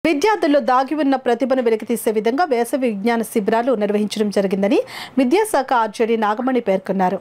విద్యార్థుల్లో దాగి ఉన్న ప్రతిభను వెలికితీసే విధంగా వేసవి విజ్ఞాన శిబిరాలు నిర్వహించడం జరిగిందని విద్యాశాఖ ఆర్జేడీ నాగమణి పేర్కొన్నారు.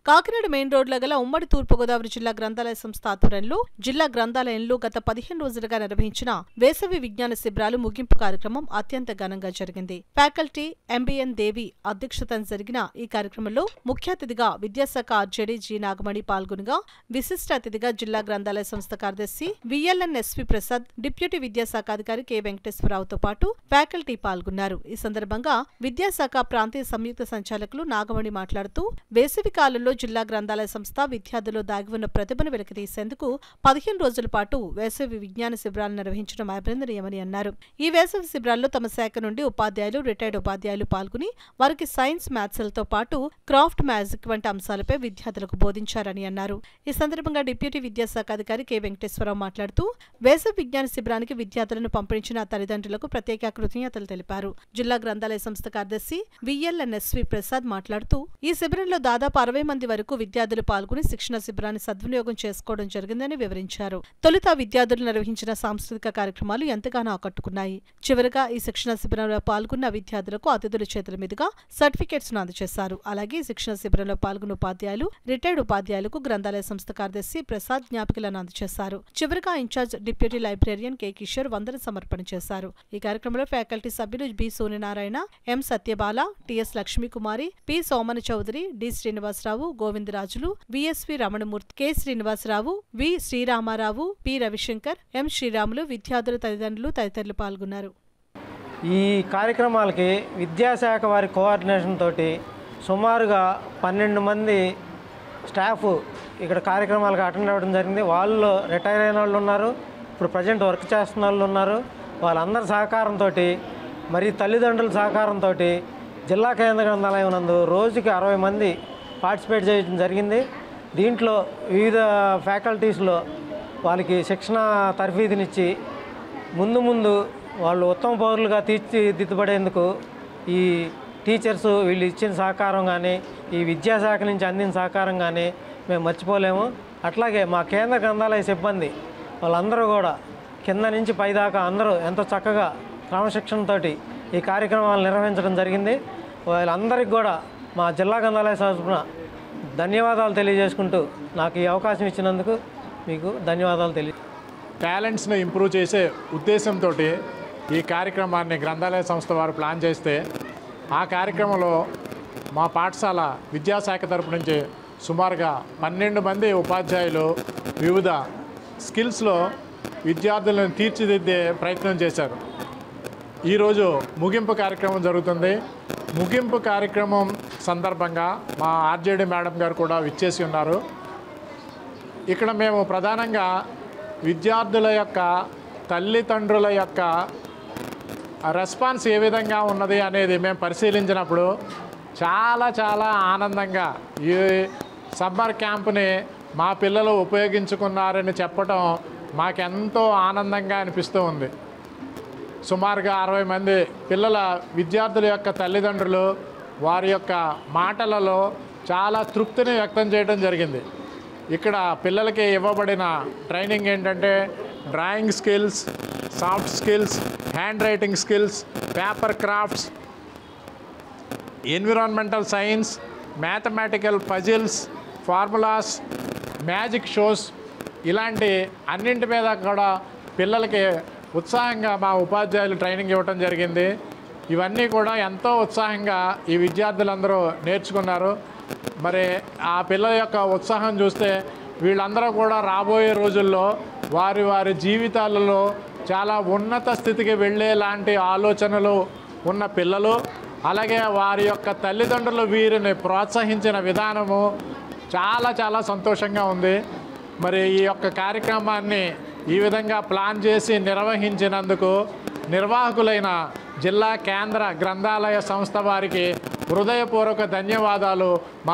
కాకినాడ మెయిన్ రోడ్లో గల ఉమ్మడి తూర్పుగోదావరి జిల్లా గ్రంథాలయ సంస్థ ఆధ్వర్యంలో జిల్లా గ్రంథాలయంలో గత 15 రోజులుగా నిర్వహించిన వేసవి విజ్ఞాన శిబిరాలు ముగింపు కార్యక్రమం అత్యంత ఘనంగా జరిగింది. ఫ్యాకల్టీ ఎంబీఎన్ దేవి అధ్యక్షతన జరిగిన ఈ కార్యక్రమంలో ముఖ్య అతిథిగా విద్యాశాఖ ఆర్జేడీ జి నాగమణి పాల్గొనగా విశిష్ట అతిథిగా జిల్లా గ్రంథాలయ సంస్థ కార్యదర్శి విఎల్ఎన్ఎస్వి ప్రసాద్, డిప్యూటీ విద్యాశాఖ అధికారి కె వెంకటేశ్వరరావుతో పాటు ఫ్యాకల్టీ పాల్గొన్నారు. ఈ సందర్భంగా విద్యాశాఖ ప్రాంతీయ సంయుక్త సంచాలకులు నాగమణి మాట్లాడుతూ వేసవి కాలంలో జిల్లా గ్రంథాలయ సంస్థ విద్యార్థుల్లో దాగి ఉన్న ప్రతిభను వెలికితీసేందుకు 15 రోజుల పాటు వేసవి విజ్ఞాన శిబిరాలు నిర్వహించడం అభినందనీయమని అన్నారు. ఈ వేసవి శిబిరాల్లో తమ శాఖ నుండి ఉపాధ్యాయులు, రిటైర్డ్ ఉపాధ్యాయులు పాల్గొని వారికి సైన్స్, మ్యాథ్స్లతో పాటు క్రాఫ్ట్, మ్యాజిక్ వంటి అంశాలపై విద్యార్థులకు బోధించారని అన్నారు. ఈ సందర్భంగా డిప్యూటీ విద్యాశాఖ అధికారి కె వెంకటేశ్వరరావు మాట్లాడుతూ వేసవి విజ్ఞాన శిబిరానికి విద్యార్థులను పంపించిన తల్లిదండ్రులకు ప్రత్యేక కృతజ్ఞతలు తెలిపారు. జిల్లా గ్రంథాలయ సంస్థ కార్యదర్శి విఎల్ఎన్ఎస్వి ప్రసాద్ మాట్లాడుతూ ఈ శిబిరంలో దాదాపు 60 మంది వరకు విద్యార్థులు పాల్గొని శిక్షణ శిబిరాన్ని సద్వినియోగం చేసుకోవడం జరిగిందని వివరించారు. తొలుత విద్యార్థులు నిర్వహించిన సాంస్కృతిక కార్యక్రమాలు ఎంతగానో ఆకట్టుకున్నాయి. చివరగా ఈ శిక్షణ శిబిరంలో పాల్గొన్న విద్యార్థులకు అతిథుల చేతుల మీదుగా సర్టిఫికెట్స్ ను అందజేశారు. అలాగే శిక్షణ శిబిరంలో పాల్గొన్న ఉపాధ్యాయులు, రిటైర్డ్ ఉపాధ్యాయులకు గ్రంథాలయ సంస్థ కార్యదర్శి ప్రసాద్ జ్ఞాపికలను అందజేశారు. చివరగా incharge deputy librarian K Kishore వందన సమర్పణ చేశారు. ఈ కార్యక్రమంలో ఫ్యాకల్టీ సభ్యులు B Suryanarayana, M Satyabala, TS Lakshmikumari, P Somana Chowdary, D Srinivasarao, Govindarajulu, VSV Ramanamurthy, K Srinivasarao, V Sriramarao, P Ravishankar, M Sriramulu, విద్యార్థుల తల్లిదండ్రులు తదితరులు పాల్గొన్నారు. ఈ కార్యక్రమాలకి విద్యాశాఖ వారి కోఆర్డినేషన్ తోటి సుమారుగా 12 మంది స్టాఫ్ ఇక్కడ కార్యక్రమాలకు అటెండ్ అవ్వడం జరిగింది. వాళ్ళు రిటైర్ అయిన వాళ్ళు ఉన్నారు, ఇప్పుడు ప్రజెంట్ వర్క్ చేస్తున్న వాళ్ళు ఉన్నారు. వాళ్ళందరి సహకారంతో మరి తల్లిదండ్రుల సహకారంతో జిల్లా కేంద్ర గ్రంథాలయం నందు రోజుకి 60 మంది పార్టిసిపేట్ చేయడం జరిగింది. దీంట్లో వివిధ ఫ్యాకల్టీస్లో వాళ్ళకి శిక్షణ తర్ఫీదునిచ్చి ముందు వాళ్ళు ఉత్తమ పౌరులుగా తీర్చిదిద్దబడేందుకు ఈ టీచర్స్ వీళ్ళు ఇచ్చిన సహకారం కానీ, ఈ విద్యాశాఖ నుంచి అందిన సహకారం కానీ మేము మర్చిపోలేము. అట్లాగే మా కేంద్ర గ్రంథాలయ సిబ్బంది వాళ్ళందరూ కూడా కింద నుంచి పైదాకా అందరూ ఎంతో చక్కగా క్రమశిక్షణతో ఈ కార్యక్రమాలు నిర్వహించడం జరిగింది. వాళ్ళందరికీ కూడా మా జిల్లా గ్రంథాలయ తరపున ధన్యవాదాలు తెలియజేసుకుంటూ నాకు ఈ అవకాశం ఇచ్చినందుకు మీకు ధన్యవాదాలు టాలెంట్స్ని ఇంప్రూవ్ చేసే ఉద్దేశంతో ఈ కార్యక్రమాన్ని గ్రంథాలయ సంస్థ వారు ప్లాన్ చేస్తే ఆ కార్యక్రమంలో మా పాఠశాల విద్యాశాఖ తరపు నుంచి సుమారుగా 12 మంది ఉపాధ్యాయులు వివిధ స్కిల్స్లో విద్యార్థులను తీర్చిదిద్దే ప్రయత్నం చేశారు. ఈరోజు ముగింపు కార్యక్రమం జరుగుతుంది. ముగింపు కార్యక్రమం సందర్భంగా మా ఆర్జేడీ మేడం గారు కూడా విచ్చేసి ఉన్నారు. ఇక్కడ మేము ప్రధానంగా విద్యార్థుల యొక్క తల్లిదండ్రుల యొక్క రెస్పాన్స్ ఏ విధంగా ఉన్నది అనేది మేము పరిశీలించినప్పుడు చాలా ఆనందంగా ఈ సమ్మర్ క్యాంప్ని మా పిల్లలు ఉపయోగించుకున్నారని చెప్పడం మాకెంతో ఆనందంగా అనిపిస్తూ ఉంది. సుమారుగా 60 మంది పిల్లల విద్యార్థుల యొక్క తల్లిదండ్రులు వారి యొక్క మాటలలో చాలా తృప్తిని వ్యక్తం చేయడం జరిగింది. ఇక్కడ పిల్లలకి ఇవ్వబడిన ట్రైనింగ్ ఏంటంటే drawing skills, soft skills, hand writing skills, paper crafts, environmental science, mathematical puzzles, formulas, magic shows ఇలాంటి అన్నింటి మీద కూడా పిల్లలకి ఉత్సాహంగా మా ఉపాధ్యాయులు ట్రైనింగ్ ఇవ్వటం జరిగింది. ఇవన్నీ కూడా ఎంతో ఉత్సాహంగా ఈ విద్యార్థులందరూ నేర్చుకున్నారు. మరి ఆ పిల్లల యొక్క ఉత్సాహం చూస్తే వీళ్ళందరూ కూడా రాబోయే రోజుల్లో వారి జీవితాలలో చాలా ఉన్నత స్థితికి వెళ్ళేలాంటి ఆలోచనలు ఉన్న పిల్లలు, అలాగే వారి యొక్క తల్లిదండ్రులు వీరిని ప్రోత్సహించిన విధానము చాలా సంతోషంగా ఉంది. మరి ఈ యొక్క కార్యక్రమాన్ని ఈ విధంగా ప్లాన్ చేసి నిర్వహించినందుకు నిర్వాహకులైన జిల్లా కేంద్ర గ్రంథాలయ సంస్థ వారికి హృదయపూర్వక ధన్యవాదాలు.